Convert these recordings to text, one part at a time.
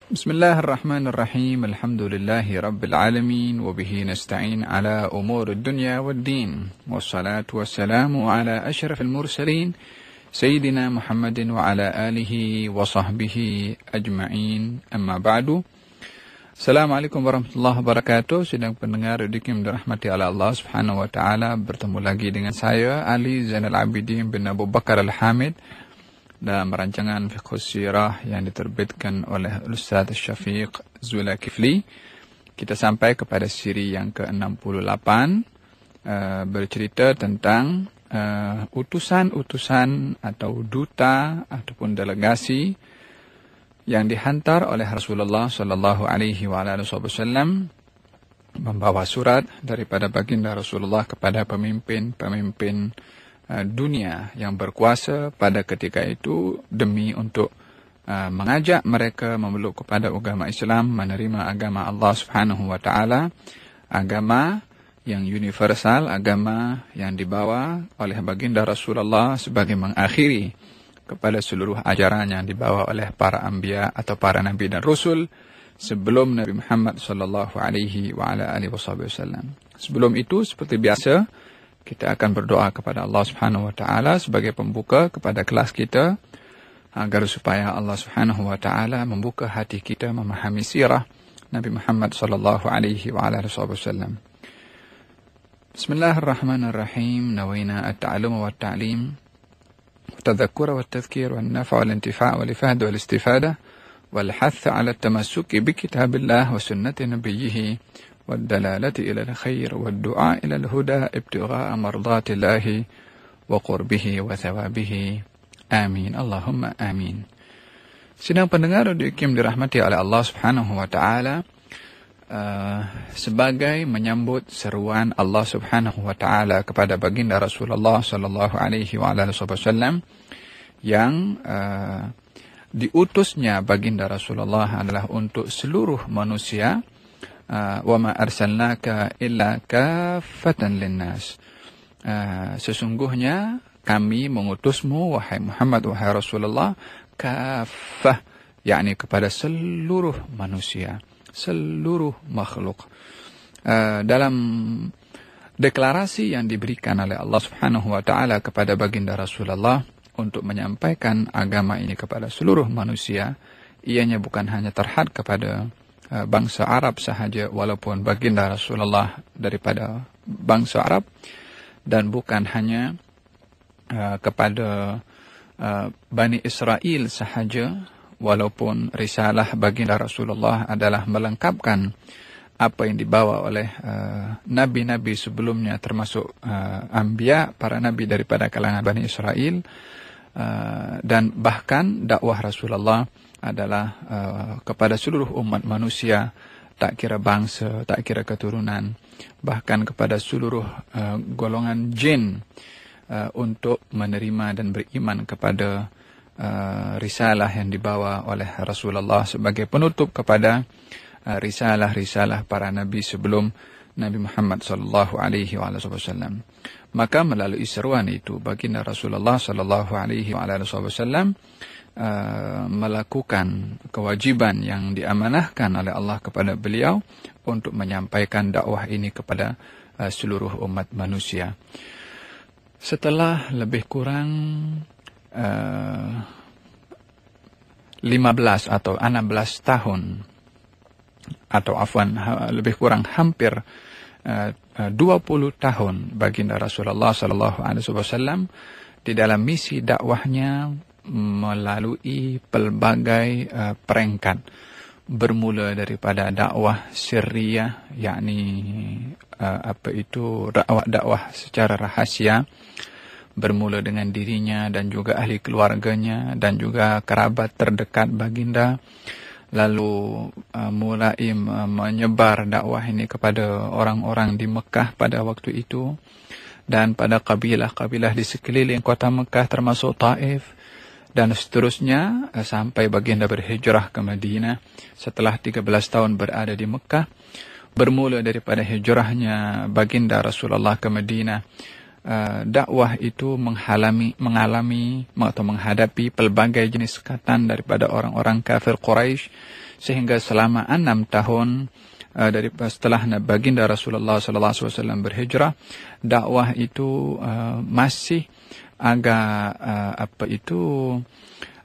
Bismillahirrahmanirrahim. Alhamdulillahi rabbil alamin wa bihi nasta'in ala umuri dunya waddin. Wassalatu wassalamu ala asyrafil mursalin sayyidina Muhammadin wa ala alihi wa sahbihi ajma'in. Amma ba'du. Assalamualaikum warahmatullahi wabarakatuh. Sedang pendengar dikim dirahmati oleh Allah Subhanahu wa taala, bertemu lagi dengan saya Ali Zainal Abidin bin Abu Bakar Al-Hamid dalam rancangan Fiqh Sirah yang diterbitkan oleh Ustaz Syafiq Zulkifli. Kita sampai kepada siri yang ke-68, bercerita tentang utusan-utusan atau duta ataupun delegasi yang dihantar oleh Rasulullah sallallahu alaihi wasallam membawa surat daripada baginda Rasulullah kepada pemimpin-pemimpin dunia yang berkuasa pada ketika itu demi untuk mengajak mereka memeluk kepada agama Islam, menerima agama Allah Subhanahu wa taala, agama yang universal, agama yang dibawa oleh baginda Rasulullah sebagai mengakhiri kepada seluruh ajaran yang dibawa oleh para anbiya atau para nabi dan rasul sebelum Nabi Muhammad sallallahu alaihi wasallam. Sebelum itu, seperti biasa, kita akan berdoa kepada Allah Subhanahu wa taala sebagai pembuka kepada kelas kita agar supaya Allah Subhanahu wa taala membuka hati kita memahami sirah Nabi Muhammad sallallahu alaihi wasallam. Bismillahirrahmanirrahim. Nawaina at-ta'allum wa at-ta'lim, التذكر والتذكير والنفع والانتفاع والإفادة والاستفادة والحث على التمسك بكتاب الله وسنة نبيه والدلالة إلى الخير والدعاء إلى الهدى ابتغاء مرضات الله وقربه وثوابه آمين اللهم آمين. Sidang pendengar dikim dirahmati oleh Allah Subhanahu wa taala, sebagai menyambut seruan Allah Subhanahu wa taala kepada baginda Rasulullah sallallahu alaihi wasallam yang diutusnya baginda Rasulullah adalah untuk seluruh manusia. Wa ma arsalnaka illa kaffatan linnas. Sesungguhnya kami mengutusmu wahai Muhammad, wahai Rasulullah, kaffah, yakni kepada seluruh manusia, seluruh makhluk. Dalam deklarasi yang diberikan oleh Allah Subhanahu wa taala kepada baginda Rasulullah untuk menyampaikan agama ini kepada seluruh manusia, ianya bukan hanya terhad kepada bangsa Arab sahaja, walaupun baginda Rasulullah daripada bangsa Arab, dan bukan hanya kepada Bani Israel sahaja, walaupun risalah baginda Rasulullah adalah melengkapkan apa yang dibawa oleh nabi-nabi sebelumnya, termasuk anbiya, para nabi daripada kalangan Bani Israel, dan bahkan dakwah Rasulullah adalah kepada seluruh umat manusia, tak kira bangsa, tak kira keturunan, bahkan kepada seluruh golongan jin, untuk menerima dan beriman kepada risalah yang dibawa oleh Rasulullah sebagai penutup kepada risalah-risalah para nabi sebelum Nabi Muhammad sallallahu alaihi wasallam. Maka melalui seruan itu baginda Rasulullah sallallahu alaihi wasallam melakukan kewajiban yang diamanahkan oleh Allah kepada beliau untuk menyampaikan dakwah ini kepada seluruh umat manusia. Setelah lebih kurang 15 atau 16 tahun, atau lebih kurang hampir 20 tahun baginda Rasulullah sallallahu alaihi wasallam di dalam misi dakwahnya melalui pelbagai perangkat, bermula daripada dakwah sirriyah, yakni dakwah secara rahasia, bermula dengan dirinya dan juga ahli keluarganya dan juga kerabat terdekat baginda, lalu mulai menyebar dakwah ini kepada orang-orang di Mekah pada waktu itu dan pada kabilah-kabilah di sekeliling kota Mekah termasuk Taif, dan seterusnya sampai baginda berhijrah ke Madinah setelah 13 tahun berada di Mekah. Bermula daripada hijrahnya baginda Rasulullah ke Madinah, dakwah itu menghadapi pelbagai jenis sekatan daripada orang-orang kafir Quraisy sehingga selama 6 tahun dari setelah baginda Rasulullah SAW berhijrah, dakwah itu masih agak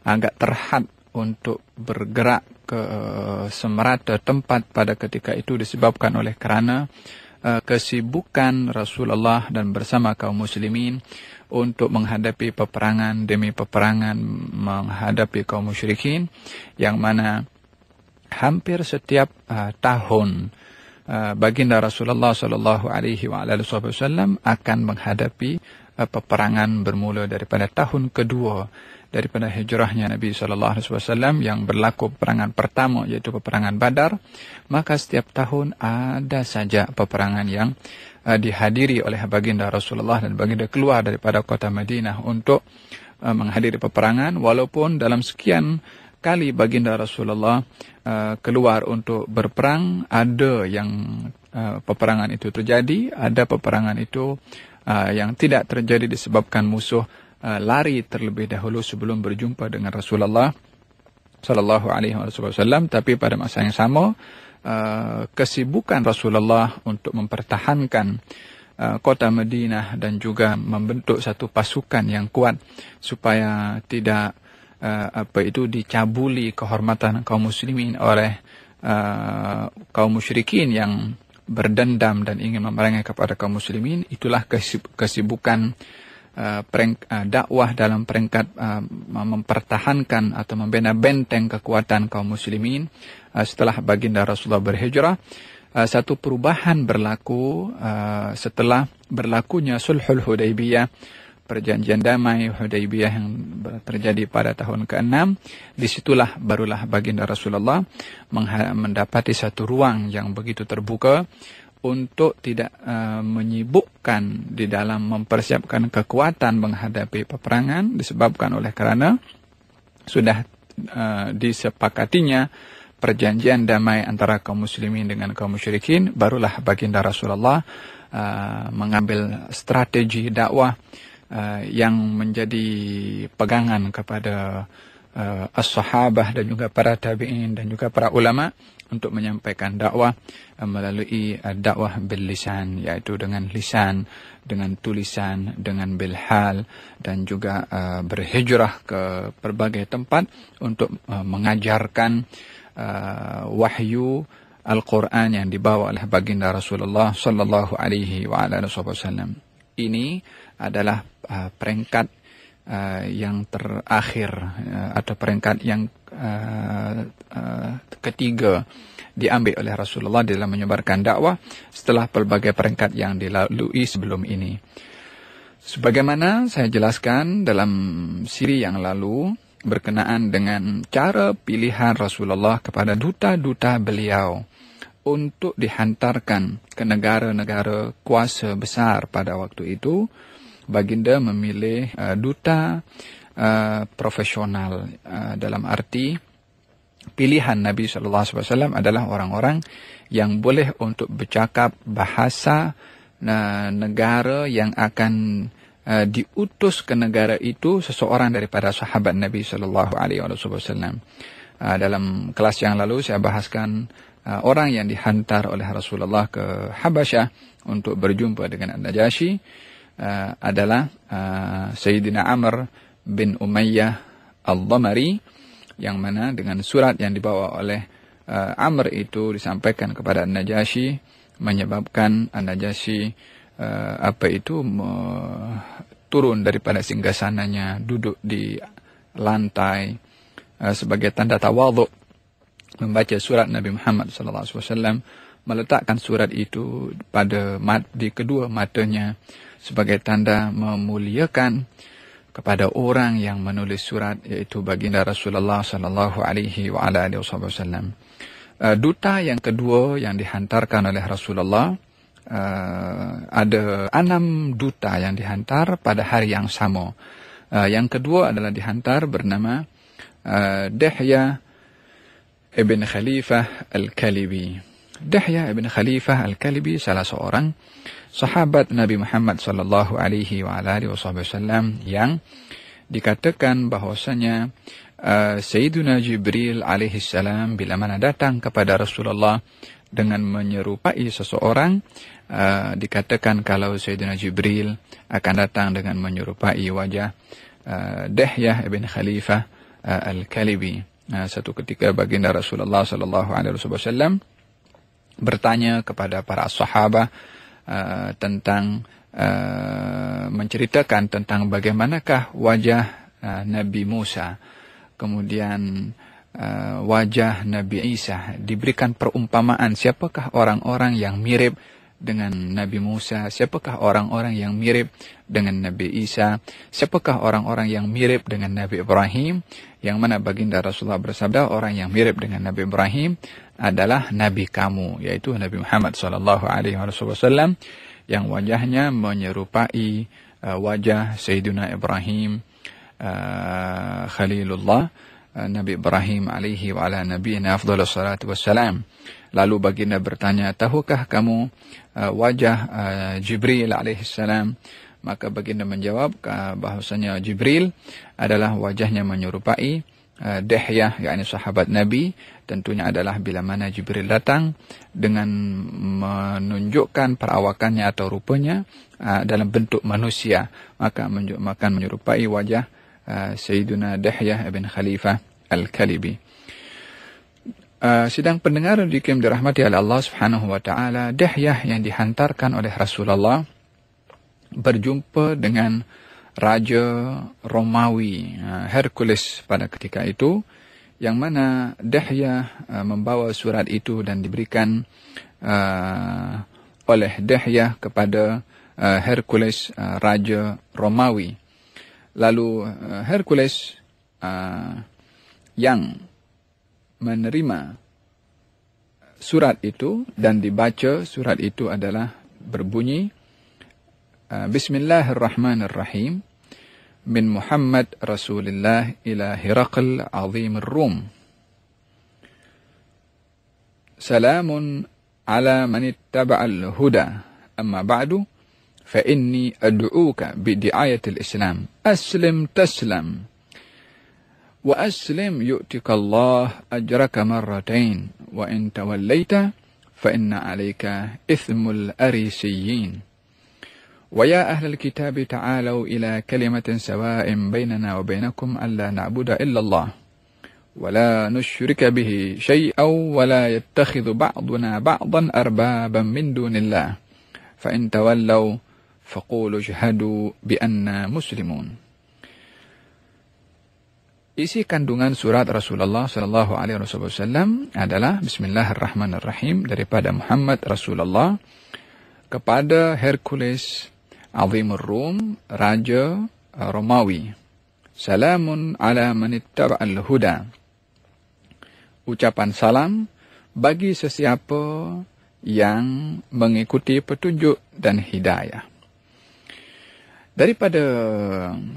agak terhad untuk bergerak ke semerata tempat pada ketika itu, disebabkan oleh kerana kesibukan Rasulullah dan bersama kaum muslimin untuk menghadapi peperangan demi peperangan, menghadapi kaum musyrikin, yang mana hampir setiap tahun baginda Rasulullah sallallahu alaihi wasallam akan menghadapi peperangan, bermula daripada tahun kedua daripada hijrahnya Nabi sallallahu alaihi wasallam yang berlaku peperangan pertama, yaitu peperangan Badar. Maka setiap tahun ada saja peperangan yang dihadiri oleh baginda Rasulullah, dan baginda keluar daripada kota Madinah untuk menghadiri peperangan. Walaupun dalam sekian kali baginda Rasulullah keluar untuk berperang, ada yang peperangan itu terjadi, ada peperangan itu yang tidak terjadi disebabkan musuh lari terlebih dahulu sebelum berjumpa dengan Rasulullah sallallahu alaihi wasallam. Tapi pada masa yang sama, kesibukan Rasulullah untuk mempertahankan kota Madinah dan juga membentuk satu pasukan yang kuat supaya tidak dicabuli kehormatan kaum muslimin oleh kaum musyrikin yang berdendam dan ingin memerangi kepada kaum muslimin. Itulah kesibukan dakwah dalam peringkat mempertahankan atau membina benteng kekuatan kaum muslimin. Setelah baginda Rasulullah berhijrah, satu perubahan berlaku setelah berlakunya Sulhul Hudaybiyah, perjanjian damai Hudaybiyah yang terjadi pada tahun ke-6. Disitulah barulah baginda Rasulullah mendapati satu ruang yang begitu terbuka untuk tidak menyibukkan di dalam mempersiapkan kekuatan menghadapi peperangan, disebabkan oleh kerana sudah disepakatinya perjanjian damai antara kaum muslimin dengan kaum musyrikin. Barulah baginda Rasulullah mengambil strategi dakwah yang menjadi pegangan kepada as-sahabah dan juga para tabi'in dan juga para ulama untuk menyampaikan dakwah melalui dakwah bil lisan, yaitu dengan lisan, dengan tulisan, dengan bilhal, dan juga berhijrah ke berbagai tempat untuk mengajarkan wahyu Al-Quran yang dibawa oleh baginda Rasulullah sallallahu alaihi wasallam. Ini adalah peringkat yang terakhir atau peringkat yang ketiga diambil oleh Rasulullah dalam menyebarkan dakwah setelah pelbagai peringkat yang dilalui sebelum ini. Sebagaimana saya jelaskan dalam siri yang lalu berkenaan dengan cara pilihan Rasulullah kepada duta-duta beliau untuk dihantarkan ke negara-negara kuasa besar pada waktu itu, baginda memilih duta profesional, dalam arti pilihan Nabi SAW adalah orang-orang yang boleh untuk bercakap bahasa negara yang akan diutus ke negara itu seseorang daripada sahabat Nabi SAW. Dalam kelas yang lalu saya bahaskan orang yang dihantar oleh Rasulullah ke Habasyah untuk berjumpa dengan An-Najasyi adalah Sayyidina Amr bin Umayyah Al-Dhamari, yang mana dengan surat yang dibawa oleh Amr itu disampaikan kepada An-Najasyi, menyebabkan An-Najasyi turun daripada singgasananya, duduk di lantai sebagai tanda tawadhu, membaca surat Nabi Muhammad SAW, meletakkan surat itu di kedua matanya sebagai tanda memuliakan kepada orang yang menulis surat, yaitu baginda Rasulullah sallallahu alaihi wasallam. Duta yang kedua yang dihantarkan oleh Rasulullah, ada 6 duta yang dihantar pada hari yang sama. Yang kedua adalah dihantar bernama Dihya ibn Khalifah Al-Kalibi. Dihya ibn Khalifah Al-Kalibi salah seorang sahabat Nabi Muhammad sallallahu alaihi wasallam yang dikatakan bahwasanya Sayyiduna Jibril alaihi salam bila mana datang kepada Rasulullah dengan menyerupai seseorang, dikatakan kalau Sayyidina Jibril akan datang dengan menyerupai wajah Dihyah ibn Khalifah al-Kalibi. Satu ketika baginda Rasulullah sallallahu alaihi wasallam bertanya kepada para sahabat tentang menceritakan tentang bagaimanakah wajah Nabi Musa, kemudian wajah Nabi Isa, diberikan perumpamaan siapakah orang-orang yang mirip dengan Nabi Musa, siapakah orang-orang yang mirip dengan Nabi Isa, siapakah orang-orang yang mirip dengan Nabi Ibrahim, yang mana baginda Rasulullah bersabda orang yang mirip dengan Nabi Ibrahim adalah Nabi kamu, yaitu Nabi Muhammad SAW, yang wajahnya menyerupai wajah Sayyidina Ibrahim Khalilullah, Nabi Ibrahim alaihi wa ala nabiyina afdhalus salatu wassalam. Lalu baginda bertanya, tahukah kamu wajah Jibril alaihi salam? Maka baginda menjawab bahwasanya Jibril adalah wajahnya menyerupai Dihyah, yakni sahabat Nabi. Tentunya adalah bila mana Jibril datang dengan menunjukkan perawakannya atau rupanya dalam bentuk manusia, maka menyerupai wajah Sayyiduna Dihyah ibn Khalifah al-Kalibi. Sidang pendengar yang dirahmati oleh Allah Subhanahu wa taala, Dihyah yang dihantarkan oleh Rasulullah berjumpa dengan Raja Romawi Hercules pada ketika itu, yang mana Dihyah membawa surat itu dan diberikan oleh Dihyah kepada Hercules, Raja Romawi. Lalu Hercules yang menerima surat itu dan dibaca surat itu adalah berbunyi, Bismillahirrahmanirrahim, min Muhammad Rasulillah ila Hiraql azim Rum. Salamun ala man ittaba'al huda, amma ba'du, fa inni ad'uka bidi'ayatil Islam, aslim taslam, wa aslim yu'tika Allah ajraka marratain, wa in tawallaita fa inna alayka ithmul arisiyin. Wa ya ahlal kitab ta'alu ila kalimatin sawa'in bainana wa bainakum alla na'budu illa Allah wa la nusyrika bihi syai'an wa la yattakhidhu ba'duna ba'dan arbaban min dunillah fa in tawallaw faqulu shahadu bi anna muslimun. Isi kandungan surat Rasulullah sallallahu alaihi wasallam adalah Bismillahirrahmanirrahim daripada Muhammad Rasulullah kepada Hercules Azimur Rum, Raja Romawi. Salamun ala man ittaba'al huda. Ucapan salam bagi sesiapa yang mengikuti petunjuk dan hidayah. Daripada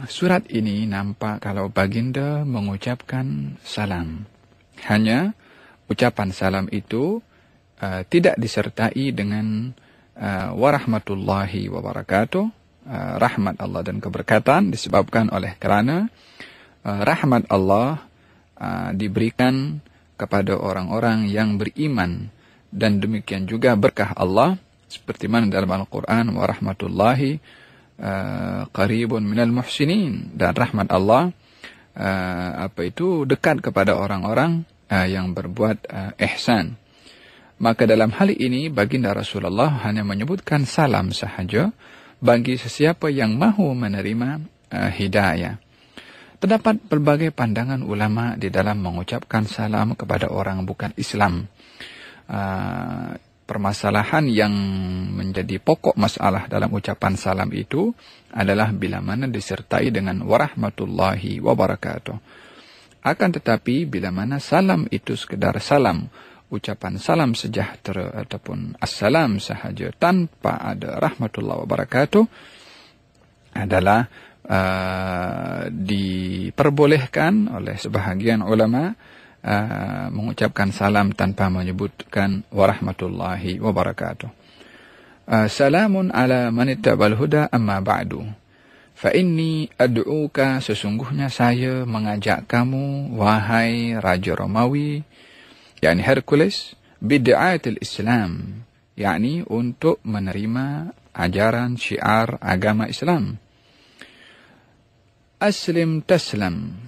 surat ini nampak kalau baginda mengucapkan salam. Hanya ucapan salam itu tidak disertai dengan warahmatullahi wabarakatuh, rahmat Allah dan keberkatan, disebabkan oleh kerana rahmat Allah diberikan kepada orang-orang yang beriman, dan demikian juga berkah Allah seperti mana dalam Al-Quran, warahmatullahi qaribun minal muhsinin, dan rahmat Allah dekat kepada orang-orang yang berbuat ihsan. Maka dalam hal ini baginda Rasulullah hanya menyebutkan salam sahaja bagi sesiapa yang mahu menerima hidayah. Terdapat berbagai pandangan ulama di dalam mengucapkan salam kepada orang bukan Islam. Permasalahan yang menjadi pokok masalah dalam ucapan salam itu adalah bila mana disertai dengan warahmatullahi wabarakatuh. Akan tetapi bila mana salam itu sekedar salam, ucapan salam sejahtera ataupun assalam sahaja tanpa ada rahmatullah wabarakatuh, adalah diperbolehkan oleh sebahagian ulama mengucapkan salam tanpa menyebutkan warahmatullahi wabarakatuh. Salamun ala man ittaba'al huda amma ba'du. Fa inni ad'uka, sesungguhnya saya mengajak kamu, wahai Raja Romawi, yakni Hercules, bid'atil Islam, yakni untuk menerima ajaran syiar agama Islam. Aslim taslam,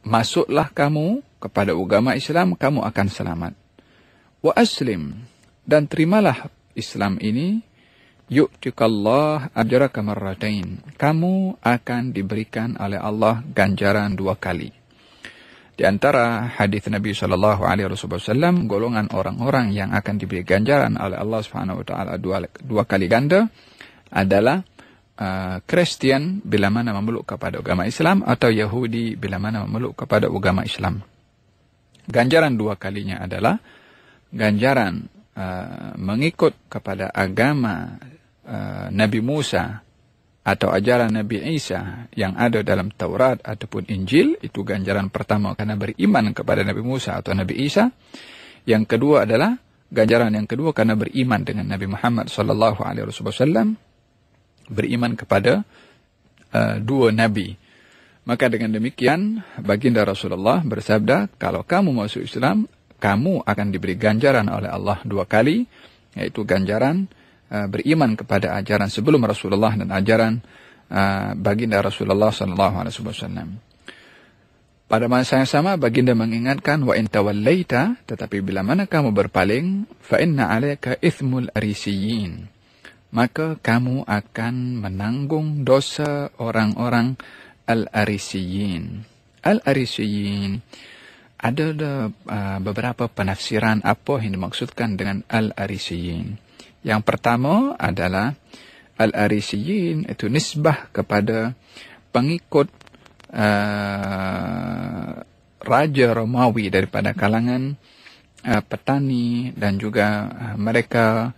masuklah kamu kepada agama Islam, kamu akan selamat. Wa aslim, dan terimalah Islam ini, yu'tikallah ajraka marratain, kamu akan diberikan oleh Allah ganjaran 2 kali. Di antara hadis Nabi SAW, golongan orang-orang yang akan diberi ganjaran oleh Allah Subhanahu wa taala 2 kali ganda adalah Kristen bila mana memeluk kepada agama Islam, atau Yahudi bila mana memeluk kepada agama Islam. Ganjaran 2 kalinya adalah ganjaran mengikut kepada agama Nabi Musa atau ajaran Nabi Isa yang ada dalam Taurat ataupun Injil, itu ganjaran pertama karena beriman kepada Nabi Musa atau Nabi Isa. Yang kedua adalah ganjaran yang kedua karena beriman dengan Nabi Muhammad SAW, beriman kepada 2 nabi. Maka dengan demikian baginda Rasulullah bersabda, kalau kamu masuk Islam, kamu akan diberi ganjaran oleh Allah 2 kali, yaitu ganjaran beriman kepada ajaran sebelum Rasulullah dan ajaran baginda Rasulullah SAW. Pada masa yang sama baginda mengingatkan, wa in tawallaita, tetapi bila mana kamu berpaling, fa inna 'alaika ithmul arisiyin, maka kamu akan menanggung dosa orang-orang al-arisiyin. Al-arisiyin, ada beberapa penafsiran apa yang dimaksudkan dengan al-arisiyin. Yang pertama adalah al-arisiyin itu nisbah kepada pengikut Raja Romawi daripada kalangan petani, dan juga mereka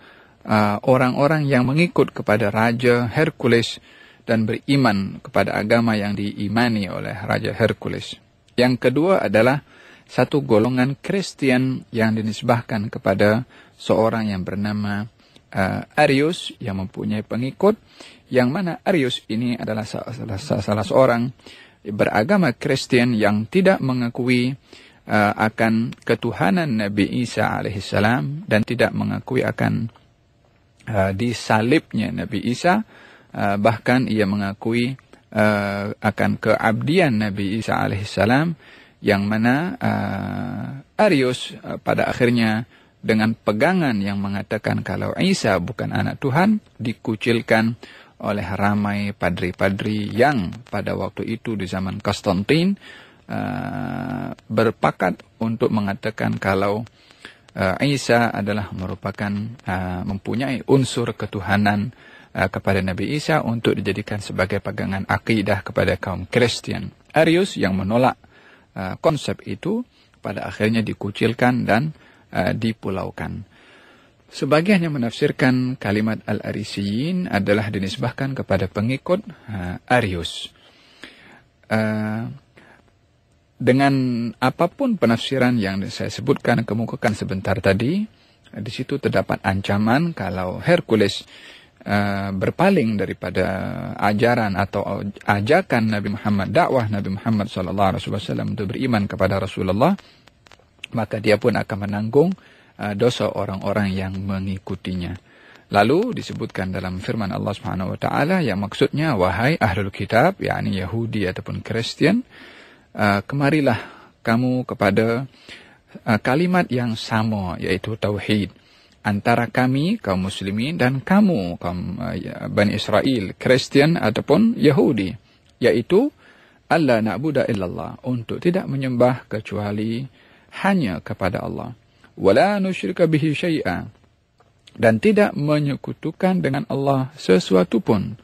orang-orang yang mengikut kepada Raja Hercules dan beriman kepada agama yang diimani oleh Raja Hercules. Yang kedua adalah satu golongan Kristen yang dinisbahkan kepada seorang yang bernama Arius, yang mempunyai pengikut, yang mana Arius ini adalah salah seorang beragama Kristen yang tidak mengakui akan ketuhanan Nabi Isa alaihissalam, dan tidak mengakui akan disalibnya Nabi Isa, bahkan ia mengakui akan keabdian Nabi Isa alaihissalam, yang mana Arius pada akhirnya dengan pegangan yang mengatakan kalau Isa bukan anak Tuhan, dikucilkan oleh ramai padri-padri yang pada waktu itu di zaman Konstantin berpakat untuk mengatakan kalau Isa adalah merupakan mempunyai unsur ketuhanan kepada Nabi Isa untuk dijadikan sebagai pegangan akidah kepada kaum Kristen. Arius yang menolak konsep itu pada akhirnya dikucilkan dan dipulaukan. Sebagian yang menafsirkan kalimat al-arisiyin adalah dinisbahkan kepada pengikut Arius. Dengan apapun penafsiran yang saya sebutkan, kemukakan sebentar tadi, di situ terdapat ancaman kalau Hercules berpaling daripada ajaran atau ajakan Nabi Muhammad, dakwah Nabi Muhammad SAW untuk beriman kepada Rasulullah, maka dia pun akan menanggung dosa orang-orang yang mengikutinya. Lalu disebutkan dalam firman Allah Subhanahu wa taala yang maksudnya, wahai ahlul kitab, yakni Yahudi ataupun Kristen, kemarilah kamu kepada kalimat yang sama, yaitu tauhid, antara kami kaum muslimin dan kamu kaum Bani Israel, Kristen ataupun Yahudi, yaitu alla na'budu illallah, untuk tidak menyembah kecuali hanya kepada Allah, wala nusyrika bihi syai'a, dan tidak menyekutukan dengan Allah sesuatu pun,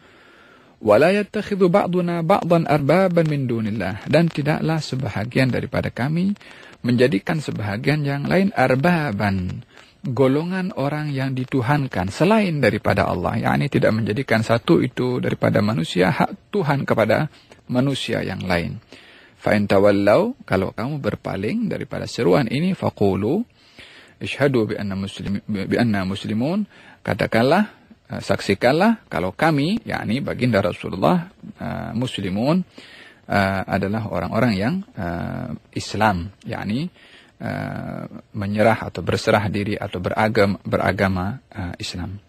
wala yattakhidhu ba'duna ba'dan arbaban min dunillah, dan tidaklah sebahagian daripada kami menjadikan sebahagian yang lain arbaban, golongan orang yang dituhankan selain daripada Allah, yakni tidak menjadikan satu itu daripada manusia hak Tuhan kepada manusia yang lain. Fa in tawallau, kalau kamu berpaling daripada seruan ini, faqulu ishhadu bi anna muslimun, katakanlah saksikanlah kalau kami, yakni baginda Rasulullah, muslimun, adalah orang-orang yang Islam, yakni menyerah atau berserah diri atau beragama Islam.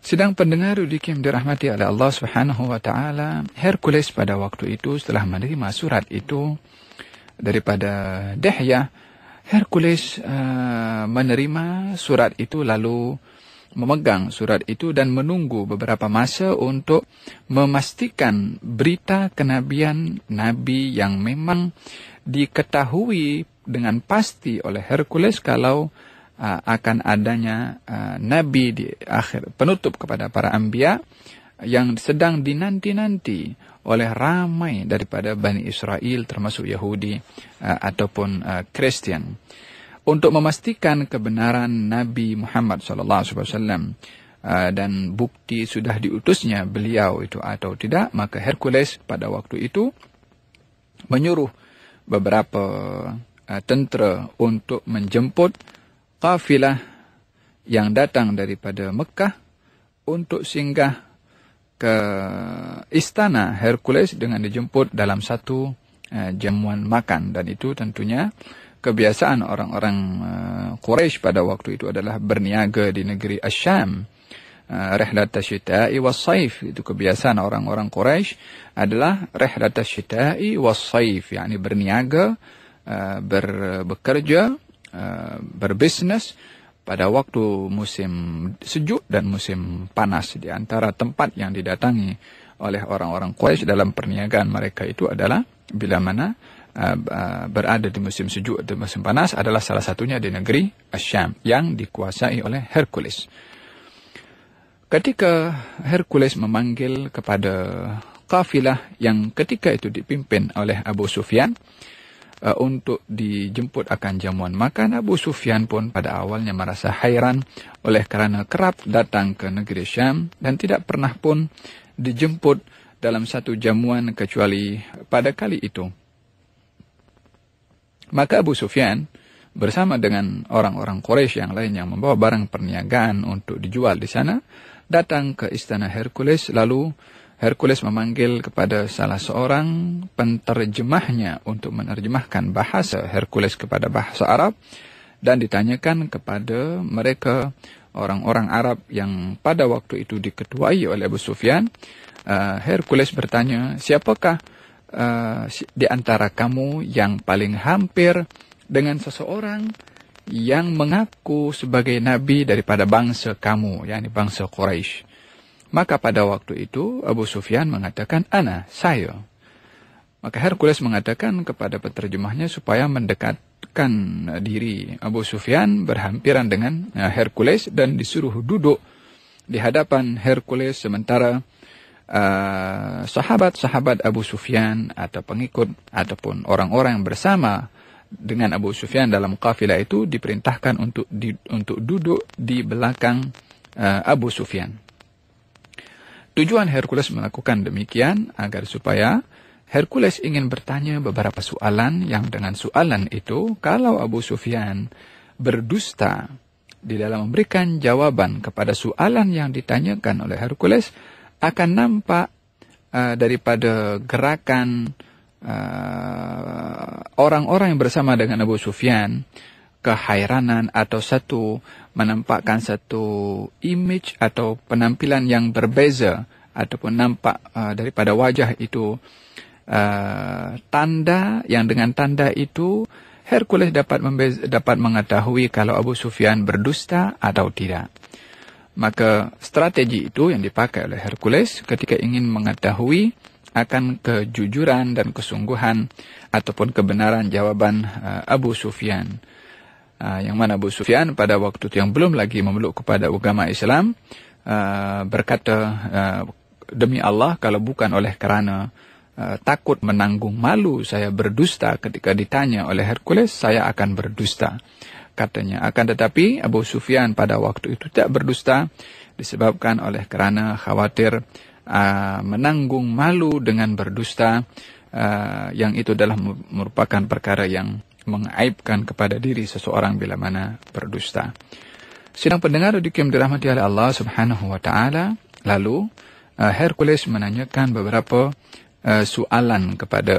Sidang pendengar yang dirahmati oleh Allah Subhanahu wa taala, Hercules pada waktu itu setelah menerima surat itu daripada Dihya, Hercules menerima surat itu lalu memegang surat itu dan menunggu beberapa masa untuk memastikan berita kenabian Nabi yang memang diketahui dengan pasti oleh Hercules kalau akan adanya Nabi di akhir penutup kepada para anbiya yang sedang dinanti-nanti oleh ramai daripada Bani Israel termasuk Yahudi ataupun Kristen. Untuk memastikan kebenaran Nabi Muhammad SAW dan bukti sudah diutusnya beliau itu atau tidak, maka Hercules pada waktu itu menyuruh beberapa tentera untuk menjemput kafilah yang datang daripada Mekah untuk singgah ke istana Hercules dengan dijemput dalam satu jamuan makan. Dan itu tentunya kebiasaan orang-orang Quraisy pada waktu itu adalah berniaga di negeri Asyam. Rihlat asyita'i was-saif, itu kebiasaan orang-orang Quraisy adalah rihlat asyita'i was-saif, yakni berniaga, bekerja, berbisnes pada waktu musim sejuk dan musim panas. Di antara tempat yang didatangi oleh orang-orang Quraisy dalam perniagaan mereka itu adalah bila mana berada di musim sejuk atau musim panas adalah salah satunya di negeri Asyam yang dikuasai oleh Hercules. Ketika Hercules memanggil kepada kafilah yang ketika itu dipimpin oleh Abu Sufyan untuk dijemput akan jamuan makan, Abu Sufyan pun pada awalnya merasa hairan oleh kerana kerap datang ke negeri Syam dan tidak pernah pun dijemput dalam satu jamuan kecuali pada kali itu. Maka Abu Sufyan bersama dengan orang-orang Quraisy yang lain yang membawa barang perniagaan untuk dijual di sana, datang ke istana Hercules. Lalu Hercules memanggil kepada salah seorang penterjemahnya untuk menerjemahkan bahasa Hercules kepada bahasa Arab dan ditanyakan kepada mereka orang-orang Arab yang pada waktu itu diketuai oleh Abu Sufyan. Hercules bertanya, siapakah di antara kamu yang paling hampir dengan seseorang yang mengaku sebagai nabi daripada bangsa kamu, yakni bangsa Quraisy? Maka pada waktu itu Abu Sufyan mengatakan, saya. Maka Hercules mengatakan kepada penterjemahnya supaya mendekatkan diri Abu Sufyan berhampiran dengan Hercules dan disuruh duduk di hadapan Hercules, sementara sahabat-sahabat Abu Sufyan atau pengikut ataupun orang-orang yang bersama dengan Abu Sufyan dalam kafilah itu diperintahkan untuk duduk di belakang Abu Sufyan. Tujuan Hercules melakukan demikian agar supaya Hercules ingin bertanya beberapa soalan yang dengan soalan itu kalau Abu Sufyan berdusta di dalam memberikan jawaban kepada soalan yang ditanyakan oleh Hercules, akan nampak daripada gerakan orang-orang yang bersama dengan Abu Sufyan kehairanan atau menampakkan satu image atau penampilan yang berbeza ataupun nampak daripada wajah itu tanda yang dengan tanda itu Hercules dapat mengetahui kalau Abu Sufyan berdusta atau tidak. Maka strategi itu yang dipakai oleh Hercules ketika ingin mengetahui akan kejujuran dan kesungguhan ataupun kebenaran jawaban Abu Sufyan. Yang mana Abu Sufyan pada waktu itu yang belum lagi memeluk kepada agama Islam berkata, demi Allah kalau bukan oleh kerana takut menanggung malu saya berdusta ketika ditanya oleh Hercules, saya akan berdusta, katanya. Akan tetapi Abu Sufyan pada waktu itu tidak berdusta disebabkan oleh kerana khawatir menanggung malu dengan berdusta, yang itu adalah merupakan perkara yang mengaibkan kepada diri seseorang bila mana berdusta. Sidang pendengar yang dirahmati oleh Allah Subhanahu wa taala, lalu Hercules menanyakan beberapa soalan kepada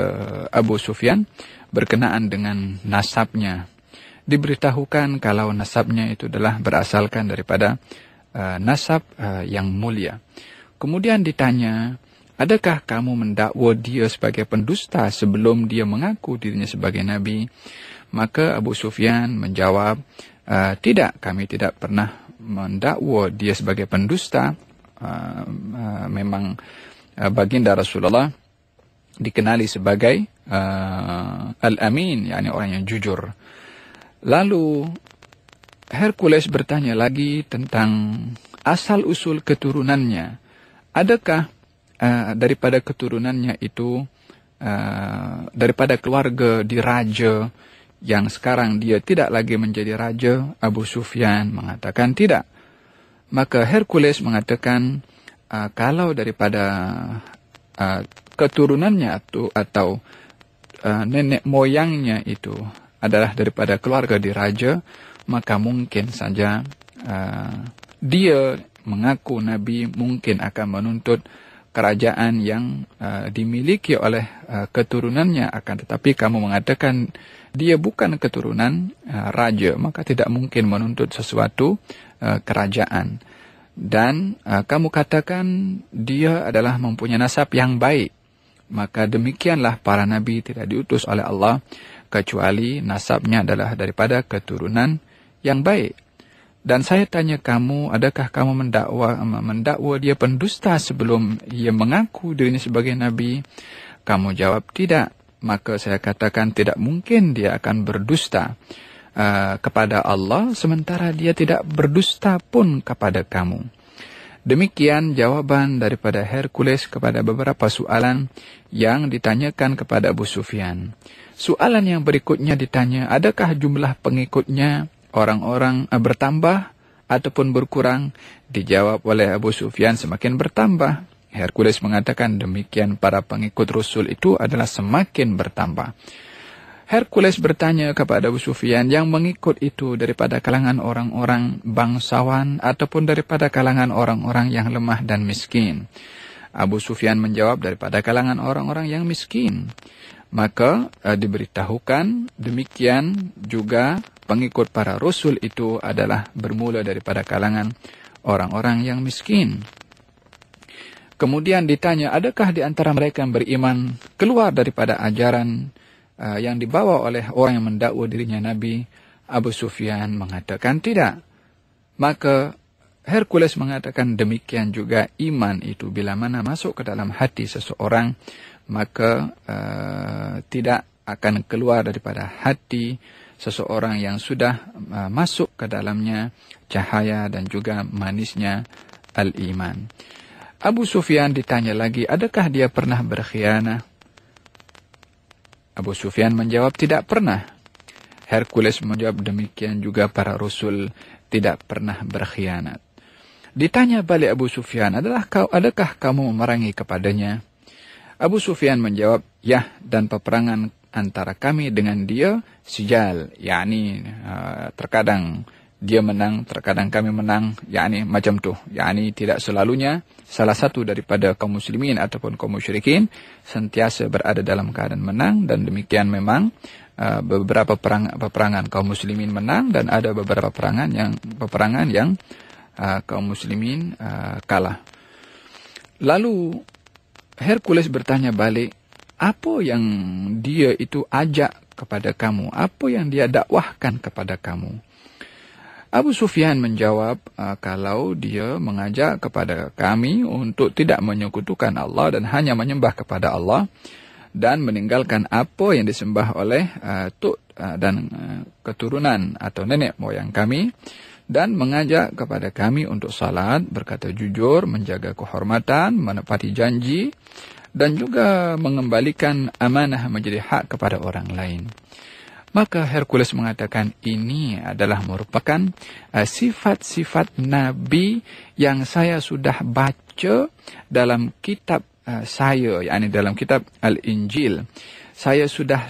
Abu Sufyan berkenaan dengan nasabnya. Diberitahukan kalau nasabnya itu adalah berasalkan daripada nasab yang mulia. Kemudian ditanya, adakah kamu mendakwa dia sebagai pendusta sebelum dia mengaku dirinya sebagai nabi? Maka Abu Sufyan menjawab, tidak, kami tidak pernah mendakwa dia sebagai pendusta. Memang baginda Rasulullah dikenali sebagai Al-Amin, yakni orang yang jujur. Lalu Hercules bertanya lagi tentang asal-usul keturunannya. Adakah daripada keturunannya itu daripada keluarga diraja yang sekarang dia tidak lagi menjadi raja? Abu Sufyan mengatakan tidak. Maka Hercules mengatakan kalau daripada keturunannya atau nenek moyangnya itu adalah daripada keluarga diraja, maka mungkin saja dia mengaku nabi mungkin akan menuntut kerajaan yang dimiliki oleh keturunannya, akan tetapi kamu mengatakan dia bukan keturunan raja, maka tidak mungkin menuntut sesuatu kerajaan. Dan kamu katakan dia adalah mempunyai nasab yang baik, maka demikianlah para nabi tidak diutus oleh Allah kecuali nasabnya adalah daripada keturunan yang baik. Dan saya tanya kamu, adakah kamu mendakwa dia pendusta sebelum ia mengaku dirinya sebagai nabi? Kamu jawab tidak. Maka saya katakan tidak mungkin dia akan berdusta kepada Allah sementara dia tidak berdusta pun kepada kamu. Demikian jawaban daripada Hercules kepada beberapa soalan yang ditanyakan kepada Abu Sufyan. Soalan yang berikutnya ditanya, adakah jumlah pengikutnya orang-orang bertambah ataupun berkurang? Dijawab oleh Abu Sufyan semakin bertambah. Hercules mengatakan demikian, para pengikut Rasul itu adalah semakin bertambah. Hercules bertanya kepada Abu Sufyan, yang mengikut itu daripada kalangan orang-orang bangsawan ataupun daripada kalangan orang-orang yang lemah dan miskin? Abu Sufyan menjawab daripada kalangan orang-orang yang miskin. Maka diberitahukan demikian juga pengikut para Rasul itu adalah bermula daripada kalangan orang-orang yang miskin. Kemudian ditanya, adakah di antara mereka yang beriman keluar daripada ajaran yang dibawa oleh orang yang mendakwa dirinya Nabi? Abu Sufyan mengatakan tidak. Maka Hercules mengatakan demikian juga iman itu bila mana masuk ke dalam hati seseorang, maka tidak akan keluar daripada hati seseorang yang sudah masuk ke dalamnya cahaya dan juga manisnya al-iman. Abu Sufyan ditanya lagi, adakah dia pernah berkhianat? Abu Sufyan menjawab tidak pernah. Hercules menjawab demikian juga para Rasul tidak pernah berkhianat. Ditanya balik Abu Sufyan, adakah kamu memerangi kepadanya? Abu Sufyan menjawab, ya, dan peperangan antara kami dengan dia sijal, yakni terkadang dia menang, terkadang kami menang, yakni macam tu. Yakni tidak selalunya salah satu daripada kaum muslimin ataupun kaum musyrikin sentiasa berada dalam keadaan menang, dan demikian memang beberapa peperangan kaum muslimin menang dan ada beberapa peperangan yang kaum muslimin kalah. Lalu Hercules bertanya balik, apa yang dia itu ajak kepada kamu? Apa yang dia dakwahkan kepada kamu? Abu Sufyan menjawab, kalau dia mengajak kepada kami untuk tidak menyekutukan Allah dan hanya menyembah kepada Allah dan meninggalkan apa yang disembah oleh dan keturunan atau nenek moyang kami, dan mengajak kepada kami untuk salat, berkata jujur, menjaga kehormatan, menepati janji, dan juga mengembalikan amanah menjadi hak kepada orang lain. Maka Hercules mengatakan ini adalah merupakan sifat-sifat Nabi yang saya sudah baca dalam kitab saya, yakni dalam kitab Al-Injil. Saya sudah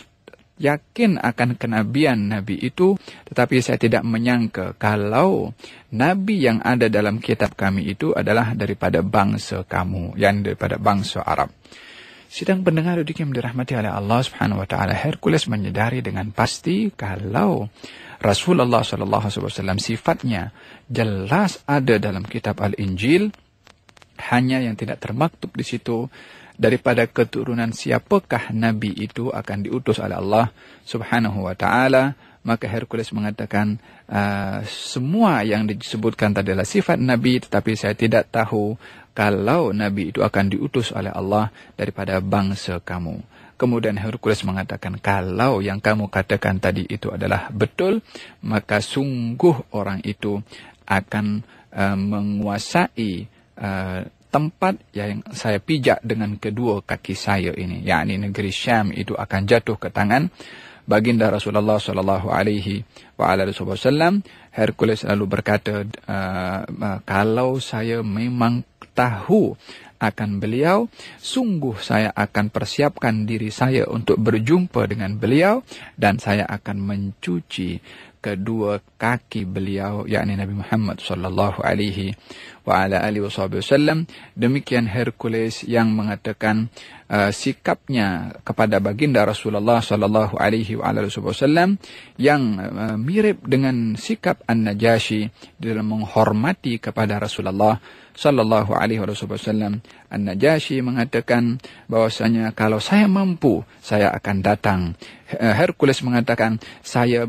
yakin akan kenabian Nabi itu, tetapi saya tidak menyangka kalau Nabi yang ada dalam kitab kami itu adalah daripada bangsa kamu, yang daripada bangsa Arab. Sidang pendengar yang dirahmati oleh Allah Subhanahu wa taala, Hercules menyadari dengan pasti kalau Rasulullah sallallahu alaihi wasallam sifatnya jelas ada dalam kitab Al-Injil, hanya yang tidak termaktub di situ daripada keturunan siapakah Nabi itu akan diutus oleh Allah Subhanahu wa taala. Maka Hercules mengatakan, semua yang disebutkan tadi adalah sifat Nabi, tetapi saya tidak tahu kalau Nabi itu akan diutus oleh Allah daripada bangsa kamu. Kemudian Hercules mengatakan, kalau yang kamu katakan tadi itu adalah betul, maka sungguh orang itu akan menguasai tempat yang saya pijak dengan kedua kaki saya ini, yakni negeri Syam itu akan jatuh ke tangan baginda Rasulullah sallallahu alaihi wasallam. Hercules lalu berkata, kalau saya memang tahu akan beliau, sungguh saya akan persiapkan diri saya untuk berjumpa dengan beliau, dan saya akan mencuci kedua kaki beliau, yakni Nabi Muhammad sallallahu alaihi wasallam. Demikian Hercules yang mengatakan sikapnya kepada baginda Rasulullah sallallahu alaihi wasallam yang mirip dengan sikap An-Najasyi dalam menghormati kepada Rasulullah sallallahu alaihi wasallam. An-Najasyi mengatakan bahwasanya kalau saya mampu, saya akan datang. Hercules mengatakan, saya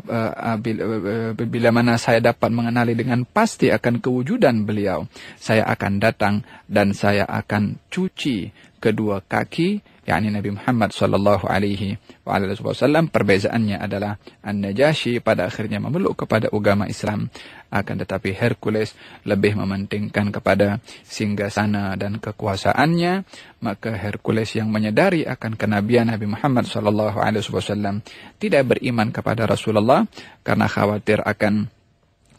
bila mana saya dapat mengenali dengan pasti akan kewujudan beliau, saya akan datang dan saya akan cuci kedua kaki, yakni Nabi Muhammad sallallahu alaihi wasallam. Perbezaannya adalah An-Najasyi pada akhirnya memeluk kepada agama Islam, akan tetapi Hercules lebih mementingkan kepada singgasana dan kekuasaannya. Maka Hercules yang menyadari akan kenabian Nabi Muhammad sallallahu alaihi wasallam tidak beriman kepada Rasulullah karena khawatir akan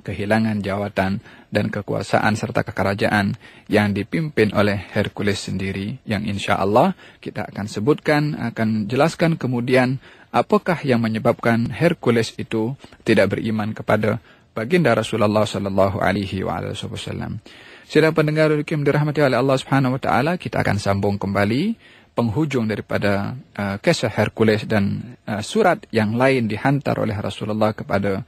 kehilangan jawatan dan kekuasaan serta kekerajaan yang dipimpin oleh Hercules sendiri, yang insya Allah kita akan sebutkan, akan jelaskan kemudian apakah yang menyebabkan Hercules itu tidak beriman kepada baginda Rasulullah sallallahu alaihi wasallam. Sidang pendengar yang dirahmati oleh Allah Subhanahu wa taala, kita akan sambung kembali penghujung daripada kisah Hercules dan surat yang lain dihantar oleh Rasulullah kepada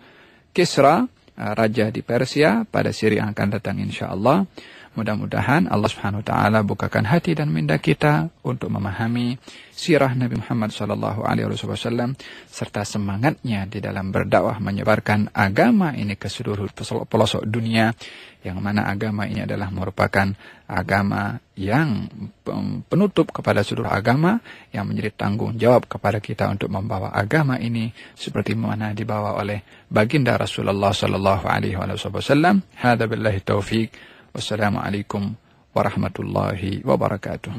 Kisra, raja di Persia, pada siri yang akan datang insyaAllah. Mudah-mudahan Allah Subhanahu wa taala bukakan hati dan minda kita untuk memahami sirah Nabi Muhammad sallallahu alaihi wasallam serta semangatnya di dalam berdakwah menyebarkan agama ini ke seluruh pelosok dunia, yang mana agama ini adalah merupakan agama yang penutup kepada seluruh agama, yang menjadi tanggung jawab kepada kita untuk membawa agama ini seperti mana dibawa oleh baginda Rasulullah sallallahu alaihi wasallam. Hadza billahi taufik. Wassalamualaikum warahmatullahi wabarakatuh.